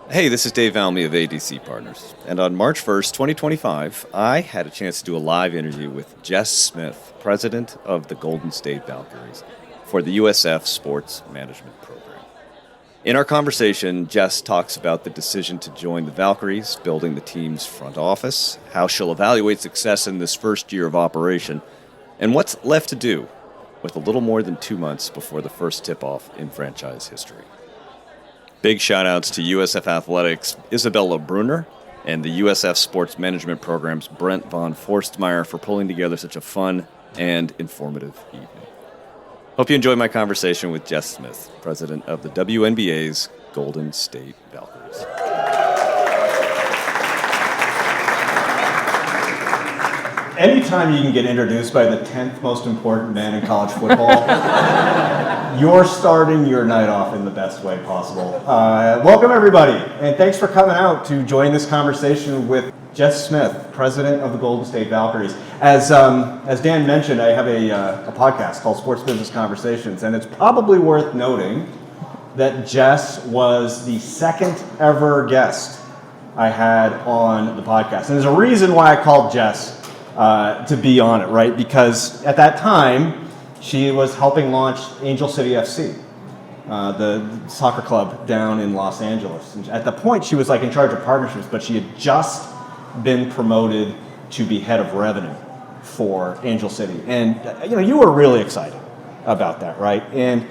Hey, this is Dave Valmy of ADC Partners, and on March 1st, 2025, I had a chance to do a live interview with Jess Smith, president of the Golden State Valkyries, for the USF Sports Management Program. In our conversation, Jess talks about the decision to join the Valkyries, building the team's front office, how she'll evaluate success in this first year of operation, and what's left to do with a little more than 2 months before the first tip-off in franchise history. Big shout-outs to USF Athletics' Isabella Bruenner and the USF Sports Management Program's Brent von Forstmeyer for pulling together such a fun and informative evening. Hope you enjoy my conversation with Jess Smith, president of the WNBA's Golden State Valkyries. Anytime you can get introduced by the 10th most important man in college football, you're starting your night off in the best way possible. Welcome, everybody, and thanks for coming out to join this conversation with Jess Smith, president of the Golden State Valkyries. As Dan mentioned, I have a podcast called Sports Business Conversations, and it's probably worth noting that Jess was the second ever guest I had on the podcast. And there's a reason why I called Jess to be on it, right? Because at that time, she was helping launch Angel City FC, the soccer club down in Los Angeles. And at the point, she was like in charge of partnerships, but she had just been promoted to be head of revenue for Angel City. And you were really excited about that, right? And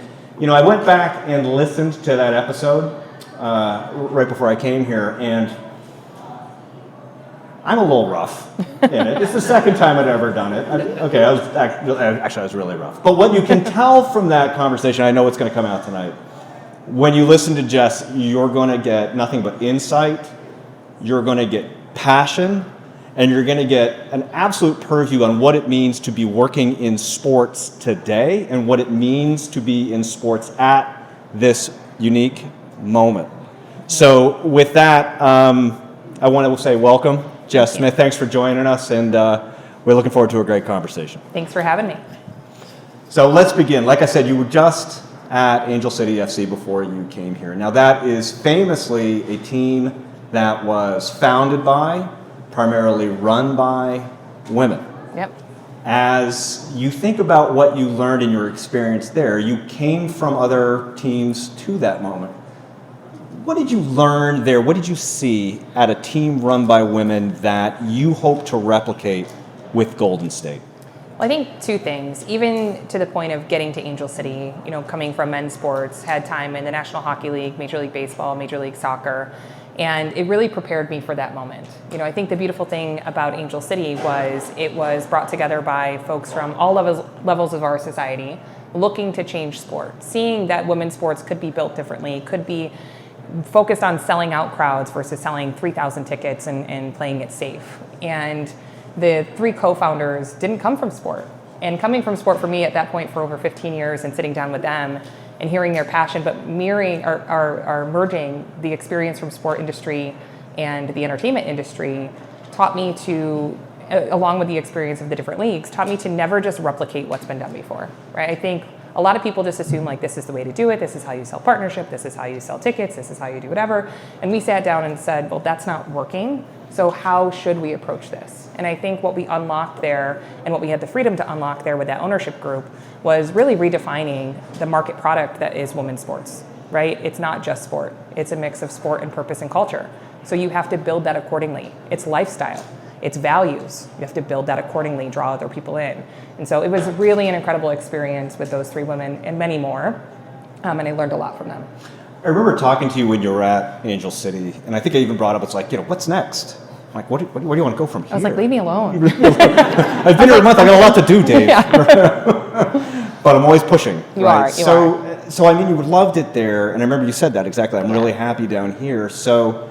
I went back and listened to that episode right before I came here, and I'm a little rough in it. It's the second time I'd ever done it. I was really rough. But what you can tell from that conversation, I know what's going to come out tonight. When you listen to Jess, you're going to get nothing but insight. You're going to get passion, and you're going to get an absolute purview on what it means to be working in sports today and what it means to be in sports at this unique moment. So with that, I want to say welcome. Jess Smith, thanks for joining us, and we're looking forward to a great conversation. Thanks for having me. So let's begin. Like I said, you were just at Angel City FC before you came here. Now that is famously a team that was founded by, primarily run by, women. Yep. As you think about what you learned in your experience there, you came from other teams to that moment. What did you learn there? What did you see at a team run by women that you hope to replicate with Golden State? Well, I think two things. Even to the point of getting to Angel City, coming from men's sports, had time in the National Hockey League, Major League Baseball, Major League Soccer, and it really prepared me for that moment. I think the beautiful thing about Angel City was it was brought together by folks from all levels of our society looking to change sport, seeing that women's sports could be built differently, could be focused on selling out crowds versus selling 3,000 tickets and playing it safe. And the three co-founders didn't come from sport. And coming from sport for me at that point for over 15 years and sitting down with them and hearing their passion, but mirroring or merging the experience from sport industry and the entertainment industry taught me to, along with the experience of the different leagues, taught me to never just replicate what's been done before, right? I think a lot of people just assume like this is the way to do it, this is how you sell partnership, this is how you sell tickets, this is how you do whatever. And we sat down and said, well, that's not working, so how should we approach this? And I think what we unlocked there and what we had the freedom to unlock there with that ownership group was really redefining the market product that is women's sports, right? It's not just sport, it's a mix of sport and purpose and culture. So you have to build that accordingly. It's lifestyle. It's values. You have to build that accordingly, draw other people in. And so it was really an incredible experience with those three women and many more, and I learned a lot from them. I remember talking to you when you were at Angel City, and I think I even brought up, it's like, what's next? I'm like, where do you want to go from here? I was like, leave me alone. I've been here a month, I got a lot to do, Dave. Yeah. But I'm always pushing. You right? are. So I mean, you loved it there, and I remember you said that exactly. I'm really happy down here. So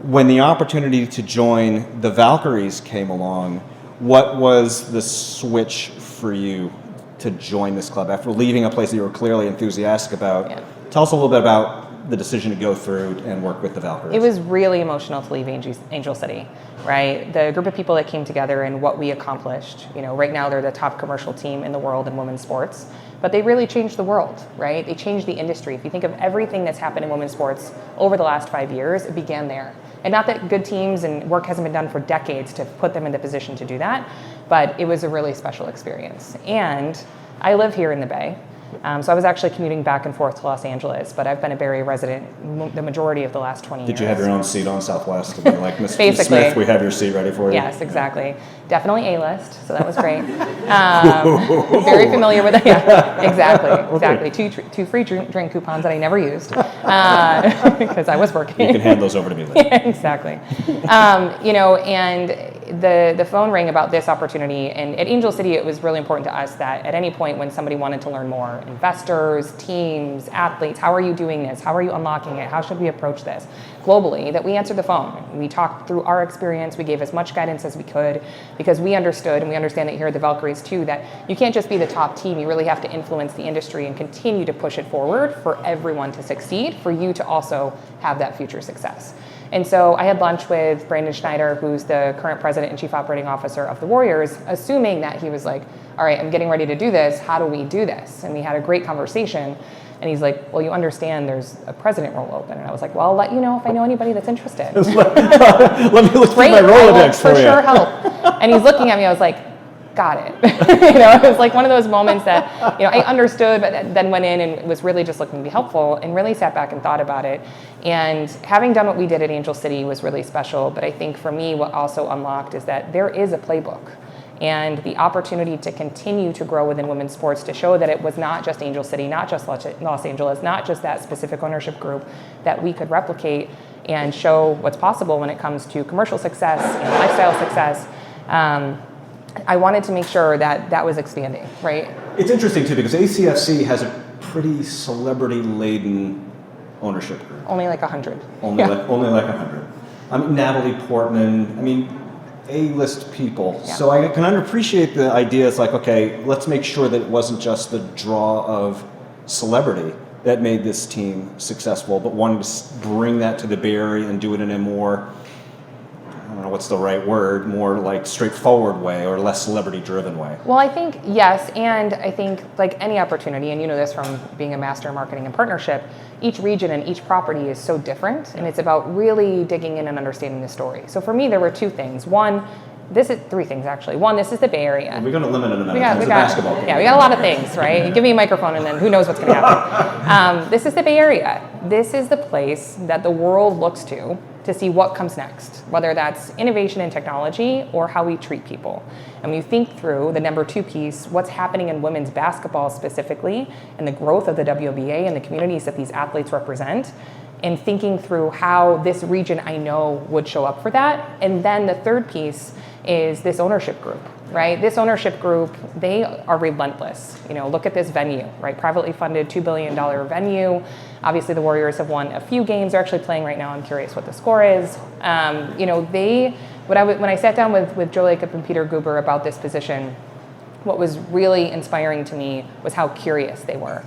when the opportunity to join the Valkyries came along, what was the switch for you to join this club after leaving a place that you were clearly enthusiastic about? Yeah. Tell us a little bit about the decision to go through and work with the Valkyries? It was really emotional to leave Angel City, right? The group of people that came together and what we accomplished. Right now they're the top commercial team in the world in women's sports, but they really changed the world, right? They changed the industry. If you think of everything that's happened in women's sports over the last 5 years, it began there. And not that good teams and work hasn't been done for decades to put them in the position to do that, but it was a really special experience. And I live here in the Bay. So I was actually commuting back and forth to Los Angeles, but I've been a Bay Area resident the majority of the last 20 years. Did you have your own seat on Southwest? To be like, Ms. Basically. Smith, we have your seat ready for you? Yes, exactly. Definitely A-list, so that was great. Very familiar with it. Yeah, exactly. Two free drink coupons that I never used because I was working. You can hand those over to me later. Yeah, exactly. And the phone rang about this opportunity, and at Angel City, it was really important to us that at any point when somebody wanted to learn more, investors, teams, athletes, how are you doing this? How are you unlocking it? How should we approach this globally? That we answered the phone. We talked through our experience. We gave as much guidance as we could because we understood, and we understand that here at the Valkyries too, that you can't just be the top team. You really have to influence the industry and continue to push it forward for everyone to succeed, for you to also have that future success. And so I had lunch with Brandon Schneider, who's the current president and chief operating officer of the Warriors, assuming that he was like, all right, I'm getting ready to do this. How do we do this? And we had a great conversation. And he's like, well, you understand there's a president role open. And I was like, well, I'll let you know if I know anybody that's interested. Let me look through my Rolodex for you. For sure help. And he's looking at me, I was like, got it. It was like one of those moments that, I understood, but then went in and was really just looking to be helpful and really sat back and thought about it. And having done what we did at Angel City was really special. But I think for me, what also unlocked is that there is a playbook and the opportunity to continue to grow within women's sports, to show that it was not just Angel City, not just Los Angeles, not just that specific ownership group, that we could replicate and show what's possible when it comes to commercial success and lifestyle success. I wanted to make sure that that was expanding, right? It's interesting too because ACFC has a pretty celebrity-laden ownership group. Only like 100. Only like 100. I mean, Natalie Portman. A-list people. Yeah. So I can appreciate the idea. It's like, okay, let's make sure that it wasn't just the draw of celebrity that made this team successful, but wanted to bring that to the Bay Area and do it in a more, I don't know what's the right word, more like straightforward way or less celebrity-driven way. Well, I think yes, and I think like any opportunity, and you know this from being a master in marketing and partnership, each region and each property is so different, and it's about really digging in and understanding the story. So for me, there were two things. One, three things actually. One, this is the Bay Area. We're going to limit it a minute. It's a basketball game. Yeah, we got a lot of things, right? You give me a microphone and then who knows what's going to happen. This is the Bay Area. This is the place that the world looks to see what comes next, whether that's innovation and technology or how we treat people. And when you think through the number two piece, what's happening in women's basketball specifically, and the growth of the WNBA and the communities that these athletes represent, and thinking through how this region I know would show up for that. And then the third piece is this ownership group, right? This ownership group, they are relentless. Look at this venue, right? Privately funded $2 billion venue. Obviously the Warriors have won a few games. They're actually playing right now. I'm curious what the score is. When I sat down with Joe Lacob and Peter Guber about this position, what was really inspiring to me was how curious they were.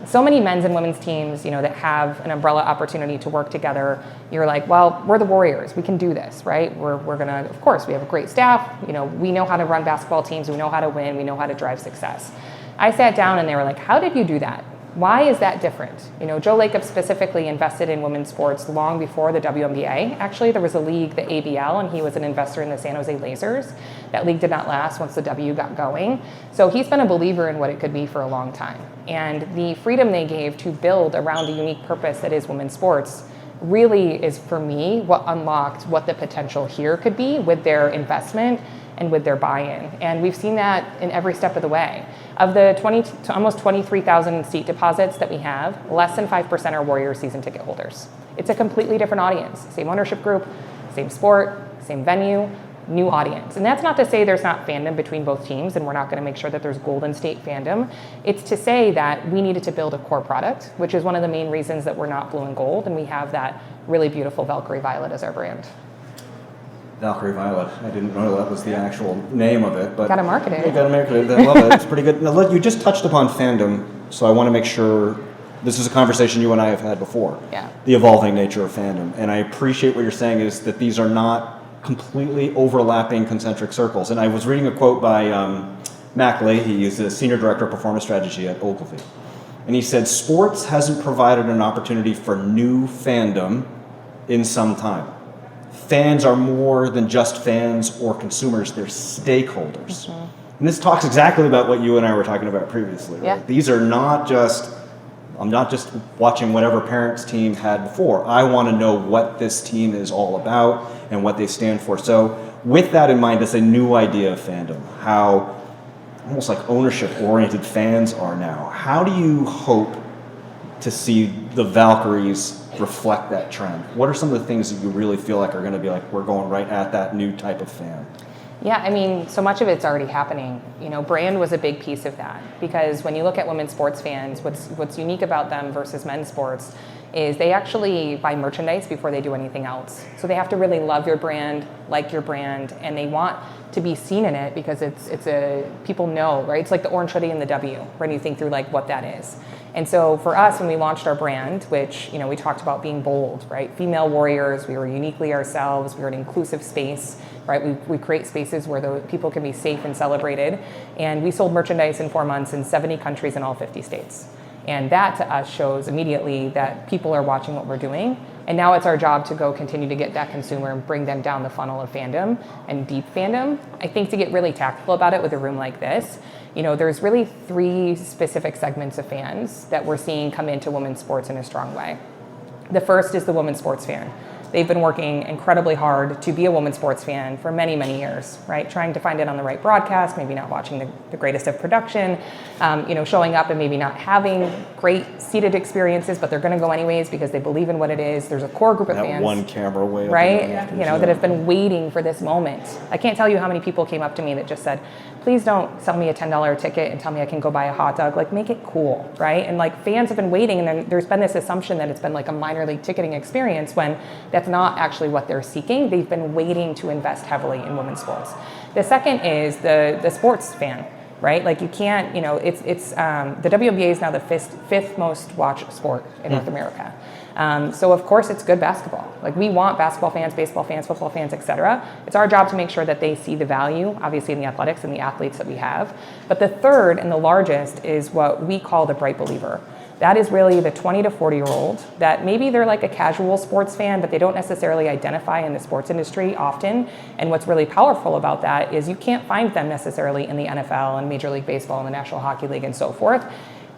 So many men's and women's teams, that have an umbrella opportunity to work together. You're like, well, we're the Warriors. We can do this, right? We're gonna, of course, we have a great staff. We know how to run basketball teams. We know how to win. We know how to drive success. I sat down and they were like, how did you do that? Why is that different? Joe Lacob specifically invested in women's sports long before the WNBA. Actually, there was a league, the ABL, and he was an investor in the San Jose Lasers. That league did not last once the W got going. So he's been a believer in what it could be for a long time. And the freedom they gave to build around a unique purpose that is women's sports really is, for me, what unlocked what the potential here could be with their investment and with their buy-in. And we've seen that in every step of the way. Of the almost 23,000 seat deposits that we have, less than 5% are Warrior season ticket holders. It's a completely different audience. Same ownership group, same sport, same venue, new audience. And that's not to say there's not fandom between both teams, and we're not going to make sure that there's Golden State fandom. It's to say that we needed to build a core product, which is one of the main reasons that we're not blue and gold, and we have that really beautiful Valkyrie Violet as our brand. Valkyrie Violet. I didn't know that was the actual name of it, but gotta market it. You gotta market it. I love it. It's pretty good. Now, look, you just touched upon fandom, so I want to make sure This is a conversation you and I have had before. Yeah. The evolving nature of fandom. And I appreciate what you're saying is that these are not completely overlapping concentric circles. And I was reading a quote by Mac Leahy, who's the Senior Director of Performance Strategy at Ogilvy. And he said, sports hasn't provided an opportunity for new fandom in some time. Fans are more than just fans or consumers, they're stakeholders. And this talks exactly about what you and I were talking about previously. Right? Yeah. These are not just, I'm not just watching whatever parents' team had before. I want to know what this team is all about and what they stand for. So with that in mind, it's a new idea of fandom, how almost like ownership-oriented fans are now. How do you hope to see the Valkyries reflect that trend? What are some of the things that you really feel like are going to be like, we're going right at that new type of fan? Yeah, I mean, so much of it's already happening. You know, brand was a big piece of that, because when you look at women's sports fans, what's unique about them versus men's sports is they actually buy merchandise before they do anything else. So they have to really love your brand, like your brand, and they want to be seen in it because it's a, people know, right? It's like the orange hoodie and the W when you think through like what that is. And so for us, when we launched our brand, which, you know, we talked about being bold, right? Female warriors, we were uniquely ourselves, we were an inclusive space, right? We create spaces where the people can be safe and celebrated. And we sold merchandise in 4 months in 70 countries in all 50 states. And that to us shows immediately that people are watching what we're doing. And now it's our job to go continue to get that consumer and bring them down the funnel of fandom and deep fandom. I think to get really tactical about it with a room like this, you know, there's really 3 specific segments of fans that we're seeing come into women's sports in a strong way. The first is the women's sports fan. They've been working incredibly hard to be a women's sports fan for many, many years, right? Trying to find it on the right broadcast, maybe not watching the greatest of production, you know, showing up and maybe not having great seated experiences, but they're going to go anyways because they believe in what it is. There's a core group of that fans. One camera way up, right? You know, that have been waiting for this moment. I can't tell you how many people came up to me that just said, please don't sell me a $10 ticket and tell me I can go buy a hot dog. Like, make it cool, right? And like, fans have been waiting, and then there's been this assumption that it's been like a minor league ticketing experience when that's not actually what they're seeking. They've been waiting to invest heavily in women's sports. The second is the sports fan, right? Like, you can't, you know, it's the WNBA is now the fifth most watched sport in North America. So of course it's good basketball. Like, we want basketball fans, baseball fans, football fans, etc. It's our job to make sure that they see the value, obviously, in the athletics and the athletes that we have. But the third and the largest is what we call the bright believer. That is really the 20 to 40-year-old that maybe they're like a casual sports fan, but they don't necessarily identify in the sports industry often. And what's really powerful about that is you can't find them necessarily in the NFL and Major League Baseball and the National Hockey League and so forth.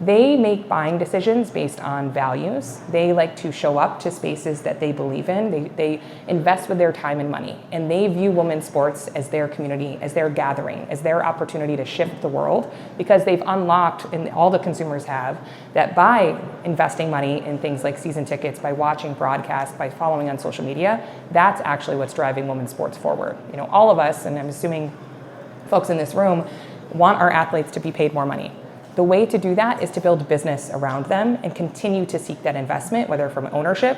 They make buying decisions based on values. They like to show up to spaces that they believe in. They invest with their time and money. And they view women's sports as their community, as their gathering, as their opportunity to shift the world, because they've unlocked, and all the consumers have, that by investing money in things like season tickets, by watching broadcasts, by following on social media, that's actually what's driving women's sports forward. You know, all of us, and I'm assuming folks in this room, want our athletes to be paid more money. The way to do that is to build business around them and continue to seek that investment, whether from ownership,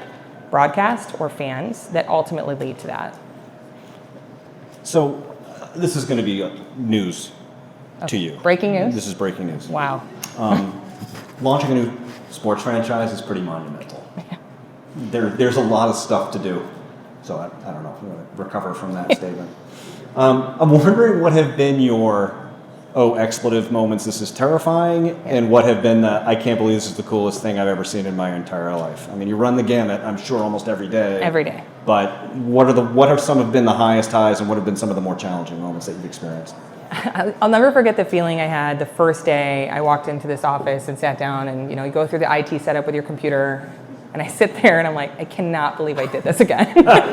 broadcast, or fans, that ultimately lead to that. So this is going to be news to you. Breaking news? This is breaking news. Wow. Launching a new sports franchise is pretty monumental. There's a lot of stuff to do. So I don't know if you want to recover from that statement. I'm wondering what have been your expletive moments, this is terrifying, and what have been the, I can't believe this is the coolest thing I've ever seen in my entire life. I mean, you run the gamut, I'm sure, almost every day. Every day. But what have some have been the highest highs, and what have been some of the more challenging moments that you've experienced? I'll never forget the feeling I had the first day I walked into this office and sat down, and you know, you go through the IT setup with your computer, and I sit there and I'm like, I cannot believe I did this again. Like,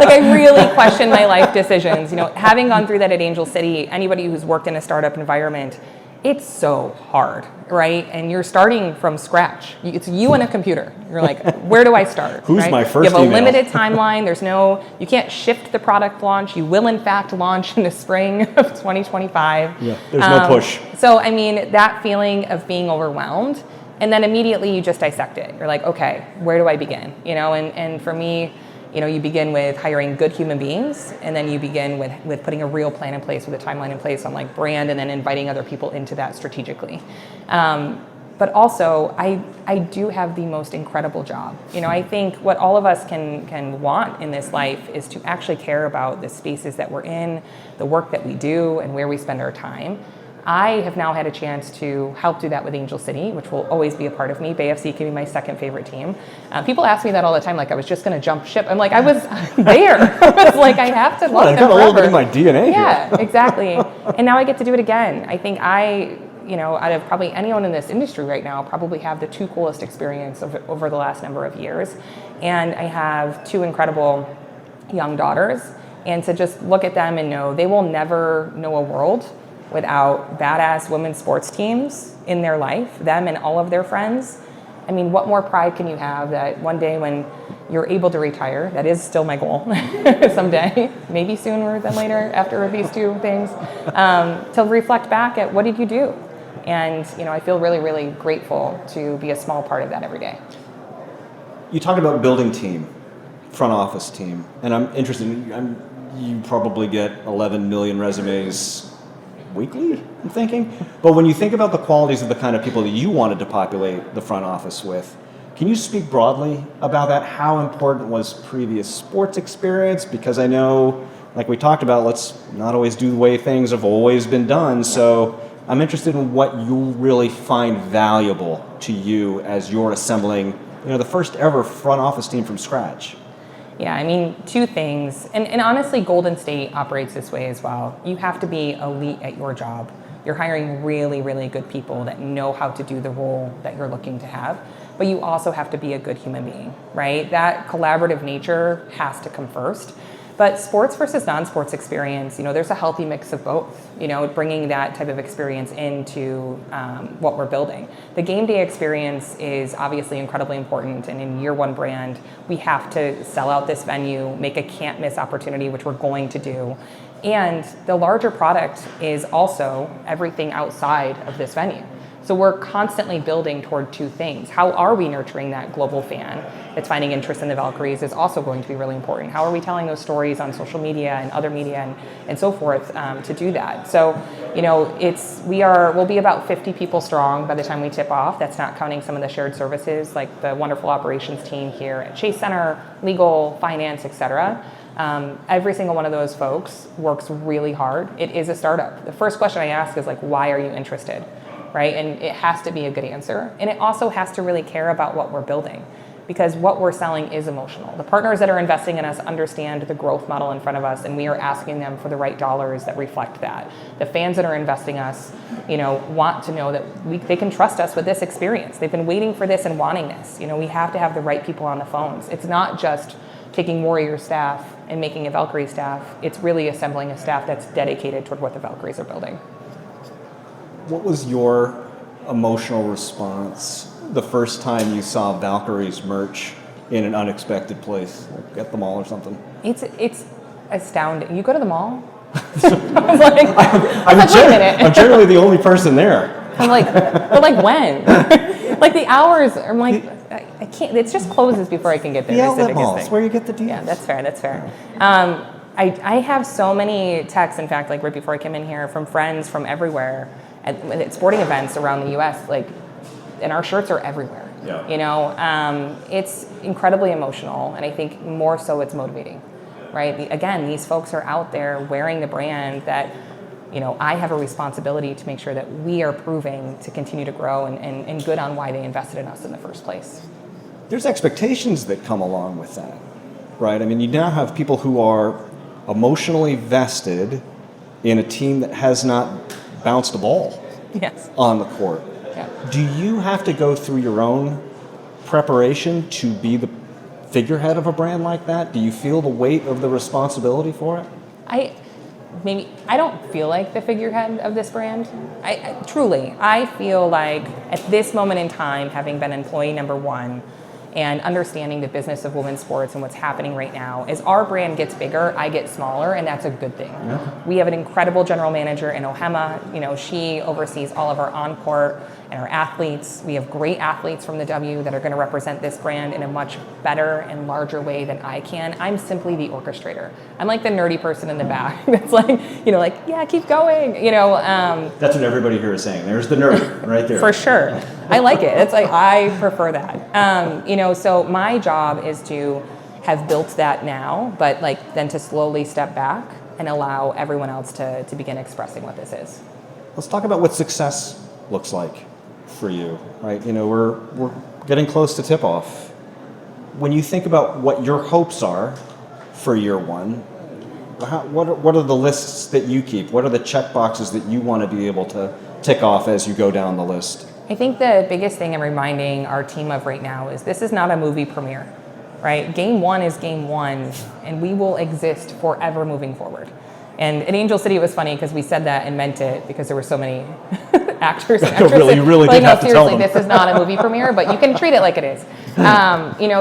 I really question my life decisions. You know, having gone through that at Angel City, anybody who's worked in a startup environment, it's so hard, right? And you're starting from scratch. It's you and a computer. You're like, where do I start? Who's right? my first You have a email? limited timeline. You can't shift the product launch. You will in fact launch in the spring of 2025. Yeah, there's no push. So, I mean, that feeling of being overwhelmed, and then immediately you just dissect it. You're like, okay, where do I begin? You know, and for me, you know, you begin with hiring good human beings, and then you begin with putting a real plan in place, with a timeline in place on like brand, and then inviting other people into that strategically. but also I do have the most incredible job. I think what all of us can want in this life is to actually care about the spaces that we're in, the work that we do, and where we spend our time. I have now had a chance to help do that with Angel City, which will always be a part of me. Bay FC can be my second favorite team. People ask me that all the time, like I was just going to jump ship. I'm like, I was there. I was like, I have to love them forever. I got a little bit in my DNA Yeah, here. exactly. And now I get to do it again. I think out of probably anyone in this industry right now, probably have the two coolest experience over the last number of years. And I have two incredible young daughters. And to just look at them and know they will never know a world without badass women's sports teams in their life, them and all of their friends. I mean, what more pride can you have that one day when you're able to retire, that is still my goal someday, maybe sooner than later after these two things, to reflect back at what did you do? And I feel really, really grateful to be a small part of that every day. You talked about building team, front office team, and I'm interested you probably get 11 million resumes weekly, I'm thinking. But when you think about the qualities of the kind of people that you wanted to populate the front office with, can you speak broadly about that? How important was previous sports experience? Because I know, like we talked about, let's not always do the way things have always been done. So I'm interested in what you really find valuable to you as you're assembling, the first ever front office team from scratch. Yeah, I mean, two things. And honestly, Golden State operates this way as well. You have to be elite at your job. You're hiring really, really good people that know how to do the role that you're looking to have. But you also have to be a good human being, right? That collaborative nature has to come first. But sports versus non-sports experience, there's a healthy mix of both, bringing that type of experience into what we're building. The game day experience is obviously incredibly important. And in year one brand, we have to sell out this venue, make a can't miss opportunity, which we're going to do. And the larger product is also everything outside of this venue. So we're constantly building toward two things. How are we nurturing that global fan that's finding interest in the Valkyries is also going to be really important. How are we telling those stories on social media and other media and so forth to do that? So, we'll be about 50 people strong by the time we tip off. That's not counting some of the shared services like the wonderful operations team here at Chase Center, legal, finance, et cetera. Every single one of those folks works really hard. It is a startup. The first question I ask is why are you interested? Right? And it has to be a good answer. And it also has to really care about what we're building because what we're selling is emotional. The partners that are investing in us understand the growth model in front of us and we are asking them for the right dollars that reflect that. The fans that are investing us, want to know that they can trust us with this experience. They've been waiting for this and wanting this. We have to have the right people on the phones. It's not just taking Warrior staff and making a Valkyrie staff. It's really assembling a staff that's dedicated toward what the Valkyries are building. What was your emotional response the first time you saw Valkyries merch in an unexpected place, like at the mall or something? It's astounding. You go to the mall? I was like, wait a minute. I'm generally the only person there. I'm like, when? Like the hours, I'm like, I can't, it just closes before I can get there. The outlet malls, where you get the deals. Yeah, that's fair. I have so many texts, in fact, right before I came in here, from friends from everywhere at sporting events around the U.S., and our shirts are everywhere. Yeah. It's incredibly emotional, and I think more so it's motivating, right? Again, these folks are out there wearing the brand that, I have a responsibility to make sure that we are proving to continue to grow and good on why they invested in us in the first place. There's expectations that come along with that, right? I mean, you now have people who are emotionally vested in a team that has not bounced a ball on the court. Yeah. Do you have to go through your own preparation to be the figurehead of a brand like that? Do you feel the weight of the responsibility for it? I don't feel like the figurehead of this brand. I feel like at this moment in time, having been employee number one and understanding the business of women's sports and what's happening right now, as our brand gets bigger, I get smaller, and that's a good thing. Yeah. We have an incredible general manager in Ohema. She oversees all of our on-court and our athletes. We have great athletes from the W that are going to represent this brand in a much better and larger way than I can. I'm simply the orchestrator. I'm like the nerdy person in the back that's like, yeah, keep going, That's what everybody here is saying. There's the nerd right there. For sure. I like it. It's like, I prefer that. So my job is to have built that now, but then to slowly step back and allow everyone else to begin expressing what this is. Let's talk about what success looks like for you, right? We're getting close to tip-off. When you think about what your hopes are for year one, what are the lists that you keep? What are the check boxes that you want to be able to tick off as you go down the list? I think the biggest thing I'm reminding our team of right now is this is not a movie premiere, right? Game one is game one, and we will exist forever moving forward. And in Angel City, it was funny because we said that and meant it because there were so many actors and actresses. You really did have to tell them. This is not a movie premiere, but you can treat it like it is.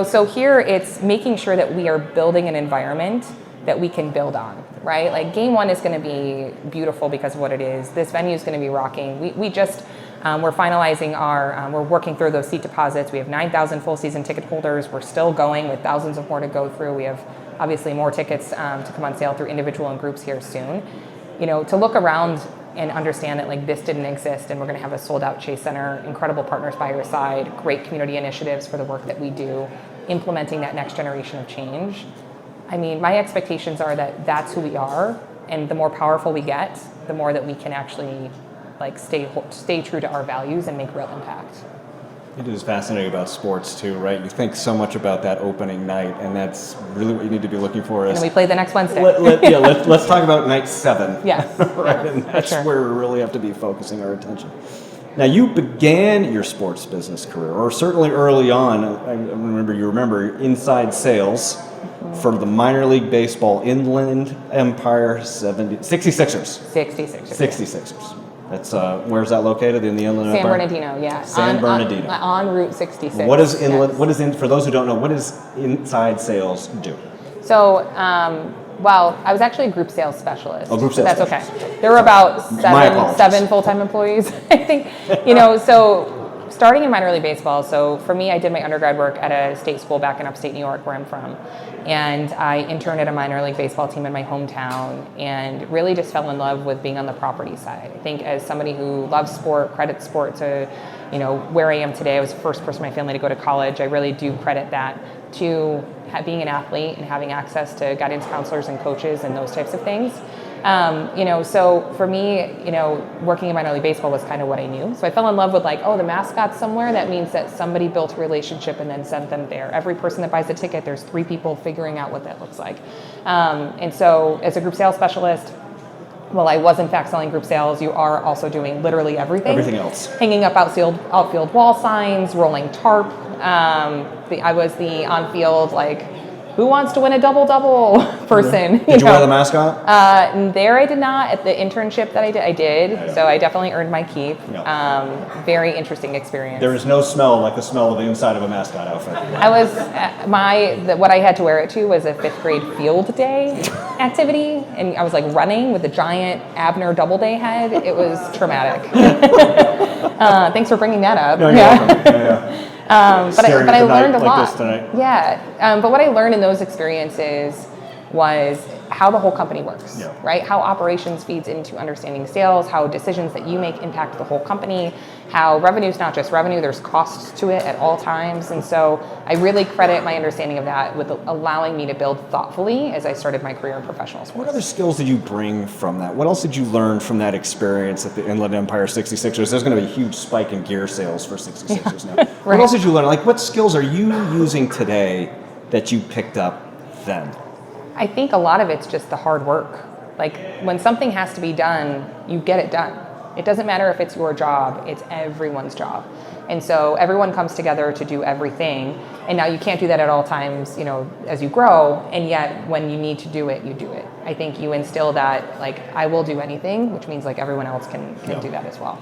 So here it's making sure that we are building an environment that we can build on, right? Like game one is going to be beautiful because of what it is. This venue is going to be rocking. We're finalizing we're working through those seat deposits. We have 9,000 full season ticket holders. We're still going with thousands of more to go through. We have obviously more tickets to come on sale through individual and groups here soon. To look around and understand that this didn't exist and we're going to have a sold out Chase Center, incredible partners by your side, great community initiatives for the work that we do, implementing that next generation of change. My expectations are that that's who we are, and the more powerful we get, the more that we can actually stay true to our values and make real impact. It is fascinating about sports too, right? You think so much about that opening night, and that's really what you need to be looking for. And we play the next Wednesday. Let's talk about night 7. Yes. Right, and that's where we really have to be focusing our attention. Now, you began your sports business career, or certainly early on. I remember inside sales for the minor league baseball Inland Empire 66ers. 66ers. That's where's that located in the Inland Empire? San Bernardino, yeah. San Bernardino. On Route 66. What is inland? Yes. What is in? For those who don't know, what does inside sales do? So, I was actually a group sales specialist. Oh, group sales. That's okay. There were about seven full-time employees, I think. So starting in minor league baseball. So for me, I did my undergrad work at a state school back in upstate New York, where I'm from. And I interned at a minor league baseball team in my hometown and really just fell in love with being on the property side. I think as somebody who loves sport, credits sport to, where I am today, I was the first person in my family to go to college. I really do credit that to being an athlete and having access to guidance counselors and coaches and those types of things. So for me, working in minor league baseball was kind of what I knew. So I fell in love with the mascot's somewhere. That means that somebody built a relationship and then sent them there. Every person that buys a ticket, there's 3 people figuring out what that looks like. And so as a group sales specialist, well, I was in fact selling group sales. You are also doing literally everything. Everything else. Hanging up outfield wall signs, rolling tarp. I was the on-field, who wants to win a double-double person. Did you wear the mascot? There I did not. At the internship that I did. So I definitely earned my keep. Very interesting experience. There is no smell like the smell of the inside of a mascot outfit. I was, what I had to wear it to was a 5th grade field day activity. And I was running with a giant Abner Doubleday head. It was traumatic. Thanks for bringing that up. No, you're welcome. Yeah. But I learned a lot. This tonight. Yeah. But what I learned in those experiences was how the whole company works, right? How operations feeds into understanding sales, how decisions that you make impact the whole company, how revenue is not just revenue, there's costs to it at all times. And so I really credit my understanding of that with allowing me to build thoughtfully as I started my career in professional sports. What other skills did you bring from that? What else did you learn from that experience at the Inland Empire 66ers? There's going to be a huge spike in gear sales for 66ers now. Right. What else did you learn? What skills are you using today that you picked up then? I think a lot of it's just the hard work. When something has to be done, you get it done. It doesn't matter if it's your job, it's everyone's job. And so everyone comes together to do everything. And now you can't do that at all times, as you grow. And yet when you need to do it, you do it. I think you instill that, I will do anything, which means everyone else can do that as well.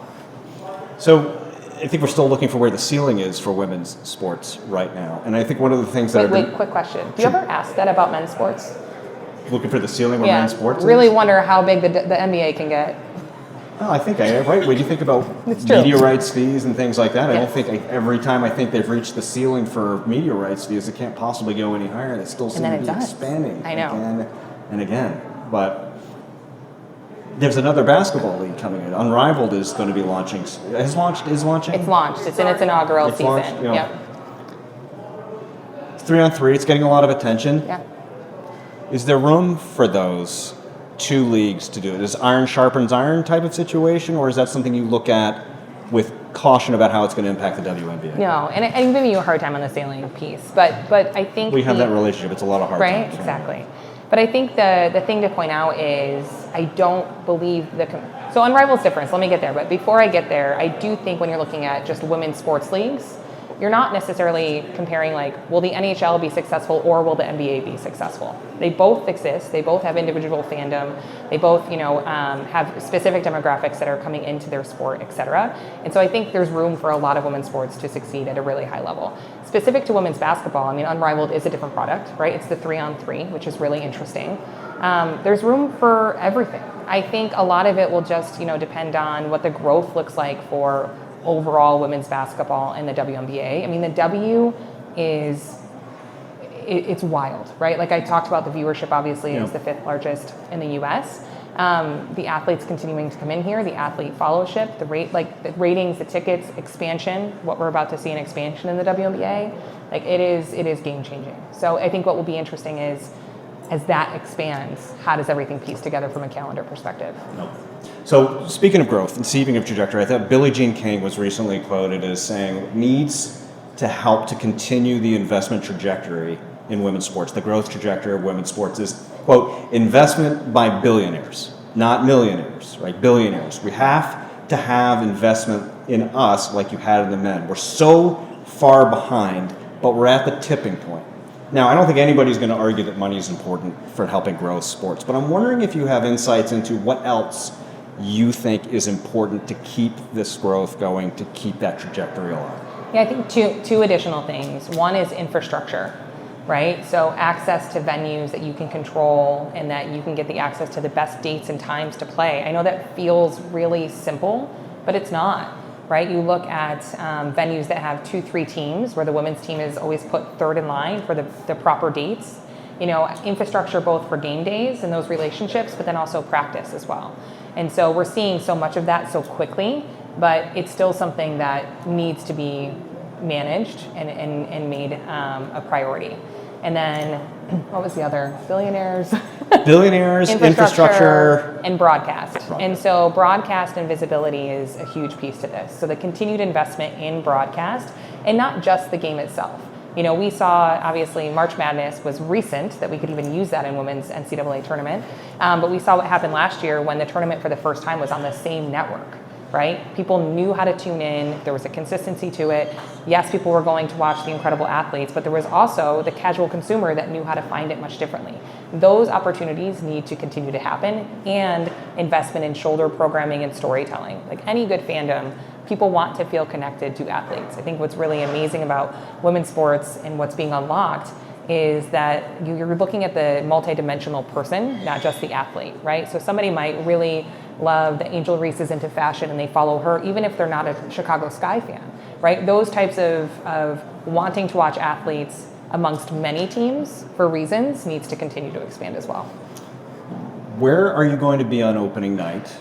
So I think we're still looking for where the ceiling is for women's sports right now. And I think one of the things that Wait, quick question. Do you ever ask that about men's sports? Looking for the ceiling where men's sports is? Really wonder how big the NBA can get. Oh, I think right. When you think about media rights fees and things like that, I don't think every time I think they've reached the ceiling for media rights fees, it can't possibly go any higher. They still seem to be expanding again and again. But there's another basketball league coming in. Unrivaled is going to be launching. Is launching? It's launched. It's in its inaugural season. Launched, Yep. 3-on-3. It's getting a lot of attention. Yeah. Is there room for those two leagues to do it? Is iron sharpens iron type of situation, or is that something you look at with caution about how it's going to impact the WNBA? No, and I'm giving you a hard time on the sailing piece, but I think we have that relationship. It's a lot of hard right, times, exactly. But I think the thing to point out is I don't believe so Unrivaled's different. So let me get there. But before I get there, I do think when you're looking at just women's sports leagues, you're not necessarily comparing like, will the NHL be successful or will the NBA be successful? They both exist. They both have individual fandom. They both, have specific demographics that are coming into their sport, et cetera. And so I think there's room for a lot of women's sports to succeed at a really high level. Specific to women's basketball, I mean, Unrivaled is a different product, right? It's the 3-on-3, which is really interesting. There's room for everything. I think a lot of it will just, depend on what the growth looks like for overall women's basketball in the WNBA. I mean, the W it's wild, right? Like I talked about, the viewership obviously is the 5th largest in the US. The athletes continuing to come in here, the athlete followership, the ratings, the tickets, expansion, what we're about to see in expansion in the WNBA, like it is game changing. So I think what will be interesting is, as that expands, how does everything piece together from a calendar perspective? No. So speaking of growth and speaking of trajectory, I thought Billie Jean King was recently quoted as saying needs to help to continue the investment trajectory in women's sports. The growth trajectory of women's sports is, quote, investment by billionaires, not millionaires, right? Billionaires. We have to have investment in us like you had in the men. We're so far behind, but we're at the tipping point. Now, I don't think anybody's going to argue that money is important for helping grow sports, but I'm wondering if you have insights into what else you think is important to keep this growth going, to keep that trajectory alive. Yeah, I think two additional things. One is infrastructure, right? So access to venues that you can control and that you can get the access to the best dates and times to play. I know that feels really simple, but it's not. Right, you look at venues that have 2-3 teams, where the women's team is always put third in line for the proper dates. Infrastructure both for game days and those relationships, but then also practice as well. And so we're seeing so much of that so quickly, but it's still something that needs to be managed and made a priority. And then, what was the other? Billionaires, infrastructure, and broadcast. And so broadcast and visibility is a huge piece to this. So the continued investment in broadcast, and not just the game itself. We saw, obviously, March Madness was recent, that we could even use that in women's NCAA tournament. But we saw what happened last year when the tournament for the first time was on the same network. Right? People knew how to tune in. There was a consistency to it. Yes, people were going to watch the incredible athletes, but there was also the casual consumer that knew how to find it much differently. Those opportunities need to continue to happen, and investment in shoulder programming and storytelling. Like any good fandom, people want to feel connected to athletes. I think what's really amazing about women's sports and what's being unlocked is that you're looking at the multidimensional person, not just the athlete, right? So somebody might really love that Angel Reese is into fashion and they follow her, even if they're not a Chicago Sky fan, right? Those types of wanting to watch athletes amongst many teams for reasons needs to continue to expand as well. Where are you going to be on opening night?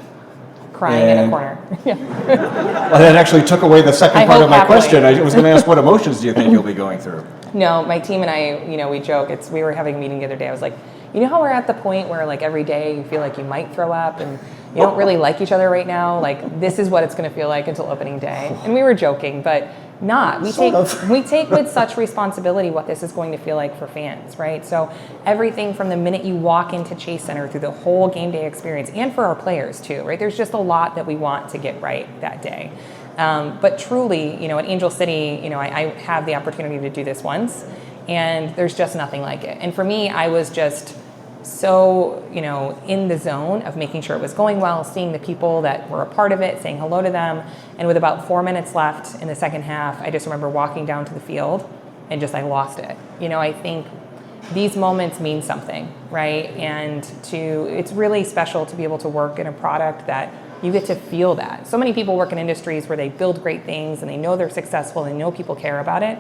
Crying in a corner. Yeah. Well, that actually took away the second part of my question. I was going to ask, what emotions do you think you'll be going through? No, my team and I, we joke. We were having a meeting the other day. I was like, how we're at the point where like every day you feel like you might throw up and you don't really like each other right now. Like this is what it's going to feel like until opening day. And we were joking, but not. We take with such responsibility what this is going to feel like for fans, right? So everything from the minute you walk into Chase Center through the whole game day experience, and for our players too, right? There's just a lot that we want to get right that day. But truly, at Angel City, I have the opportunity to do this once, and there's just nothing like it. And for me, I was just so, in the zone of making sure it was going well, seeing the people that were a part of it, saying hello to them. And with about 4 minutes left in the second half, I just remember walking down to the field and I lost it. I think these moments mean something, right? And it's really special to be able to work in a product that You get to feel that. So many people work in industries where they build great things and they know they're successful and know people care about it.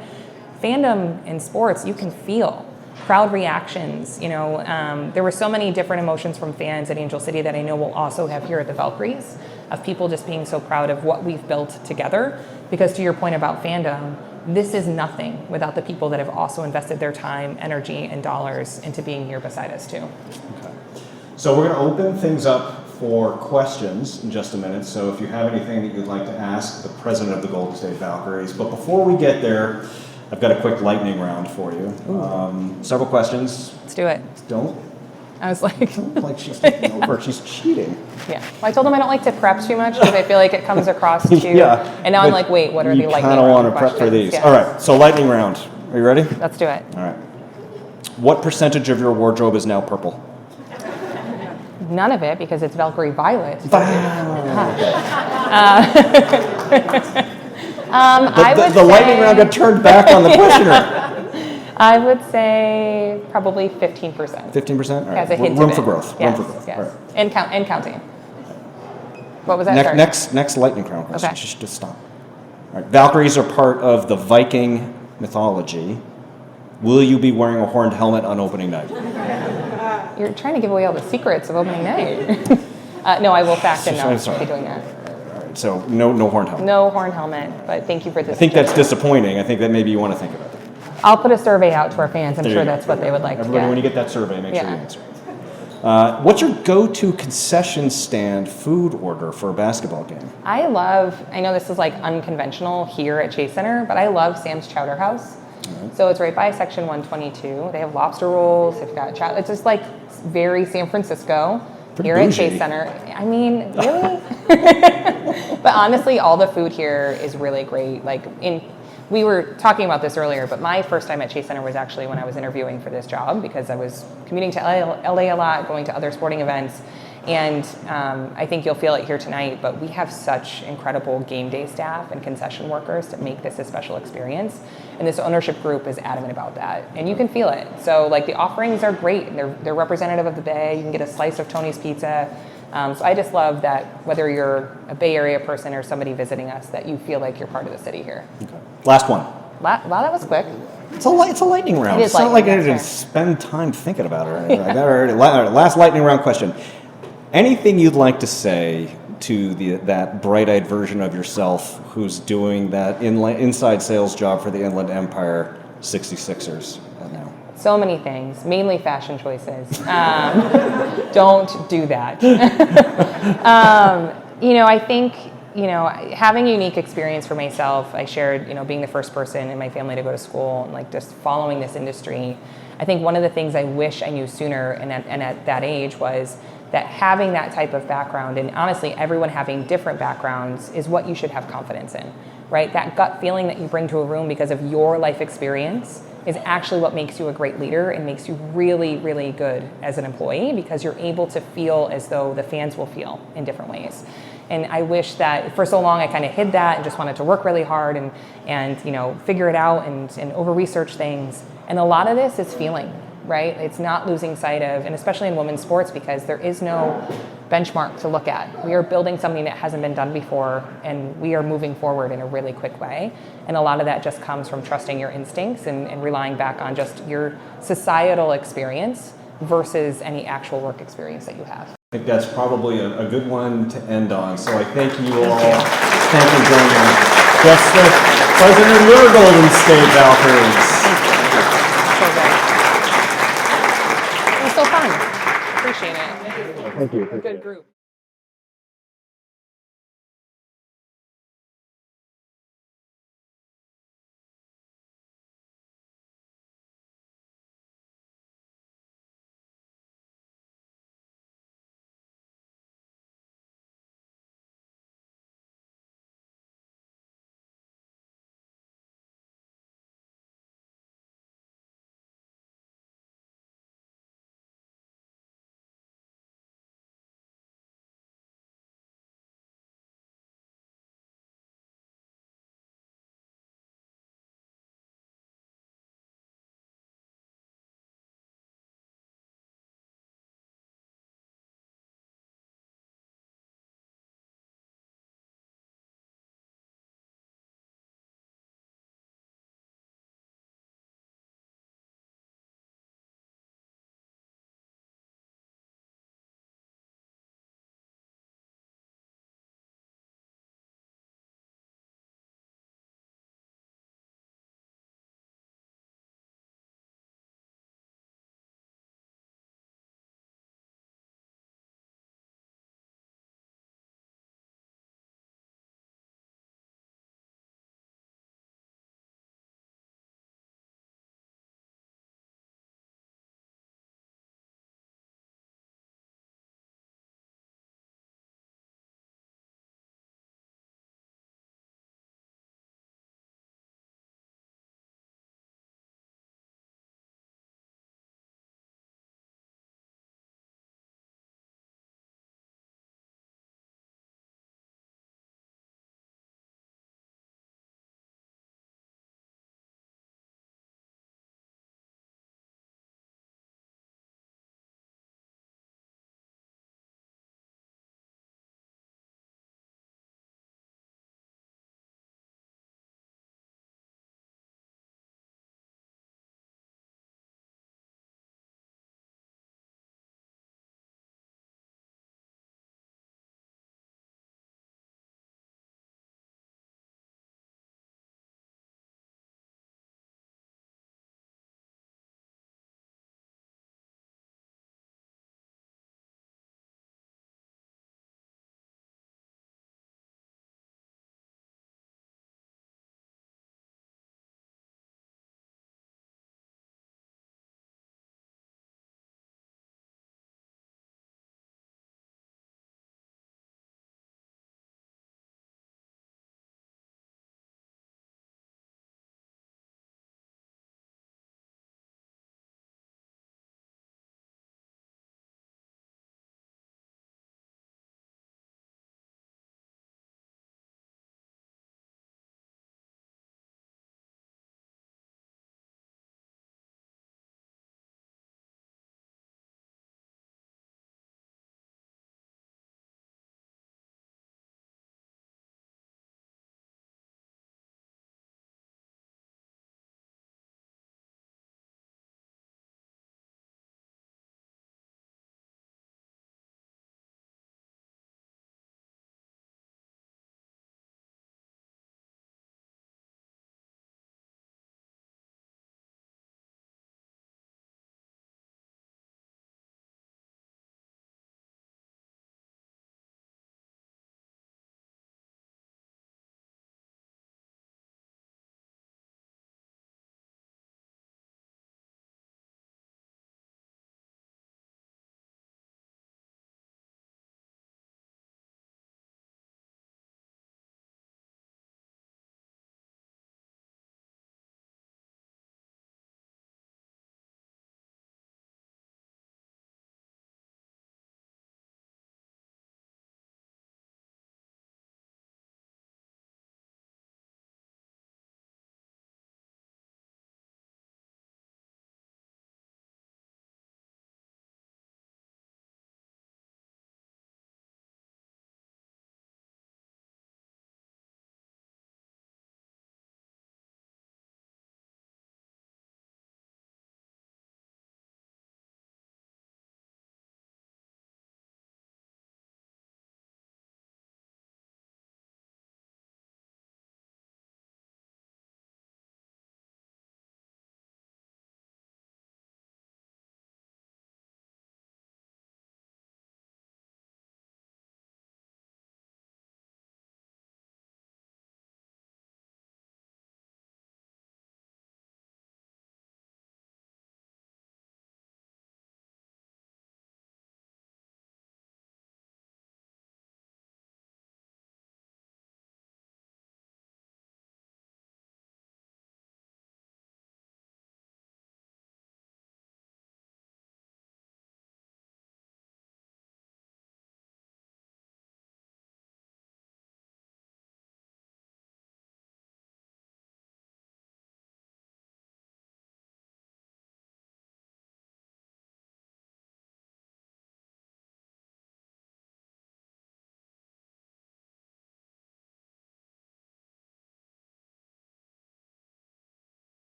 Fandom in sports, you can feel crowd reactions. There were so many different emotions from fans at Angel City that I know we'll also have here at the Valkyries, of people just being so proud of what we've built together. Because to your point about fandom, this is nothing without the people that have also invested their time, energy, and dollars into being here beside us too. Okay. So we're going to open things up for questions in just a minute. So if you have anything that you'd like to ask the president of the Golden State Valkyries. But before we get there, I've got a quick lightning round for you. Several questions. Let's do it. Don't. I was like, Like she's taking over. She's cheating. yeah. Well, I told them I don't like to prep too much because I feel like it comes across too. Yeah. And now I'm like, wait, what are the lightning round You kind of want to questions? prep for these. Yes. All right. So lightning round. Are you ready? Let's do it. All right. What percentage of your wardrobe is now purple? None of it because it's Valkyrie Violet. The lightning round got turned back on the questioner. I would say probably 15%. 15%? All right. As a hint Room of for it. growth. Yes, Room for growth. yes. All right. And counting. What was that? Sorry. Next lightning round question. Okay. Just stop. All right. Valkyries are part of the Viking mythology. Will you be wearing a horned helmet on opening night? You're trying to give away all the secrets of opening night. No, I will fact and I'm no. sorry. Be doing that. All right. So no horned helmet. No horn helmet, but thank you for this. I think that's disappointing. I think that maybe you want to think about that. I'll put a survey out to our fans. I'm There sure you go. that's what they would like Everybody, to when you get. get that survey, make sure you Yeah. answer. What's your go-to concession stand food order for a basketball game? I know this is like unconventional here at Chase Center, but I love Sam's Chowder House. So it's right by Section 122. They have lobster rolls. They've got chowder. It's just like very San Francisco Pretty here at bougie. Chase Center. I mean, really? But honestly, all the food here is really great. We were talking about this earlier, but my first time at Chase Center was actually when I was interviewing for this job because I was commuting to LA a lot, going to other sporting events. And I think you'll feel it here tonight, but we have such incredible game day staff and concession workers to make this a special experience. And this ownership group is adamant about that. And you can feel it. So the offerings are great. They're representative of the Bay. You can get a slice of Tony's Pizza. So I just love that whether you're a Bay Area person or somebody visiting us, that you feel like you're part of the city here. Okay. Last one. Wow, that was quick. It's a lightning round. It is It's not like I lightning, didn't that's spend time thinking about it or anything like that already. All right, last lightning round question. Anything you'd like to say to that bright-eyed version of yourself who's doing that inside sales job for the Inland Empire 66ers right now? So many things, mainly fashion choices. Don't do that. I think, having a unique experience for myself, I shared, being the first person in my family to go to school and just following this industry. I think one of the things I wish I knew sooner and at that age was that having that type of background, and honestly, everyone having different backgrounds, is what you should have confidence in, right? That gut feeling that you bring to a room because of your life experience is actually what makes you a great leader and makes you really, really good as an employee because you're able to feel as though the fans will feel in different ways. And I wish that for so long I kind of hid that and just wanted to work really hard and figure it out and over-research things. And a lot of this is feeling, right? It's not losing sight of, and especially in women's sports because there is no benchmark to look at. We are building something that hasn't been done before and we are moving forward in a really quick way. And a lot of that just comes from trusting your instincts and relying back on just your societal experience versus any actual work experience that you have. I think that's probably a good one to end on. So I thank you all. Thank you for joining us. Jess Smith, President of your Golden State Valkyries. So good. It was so fun. Appreciate it. Thank you. Good group.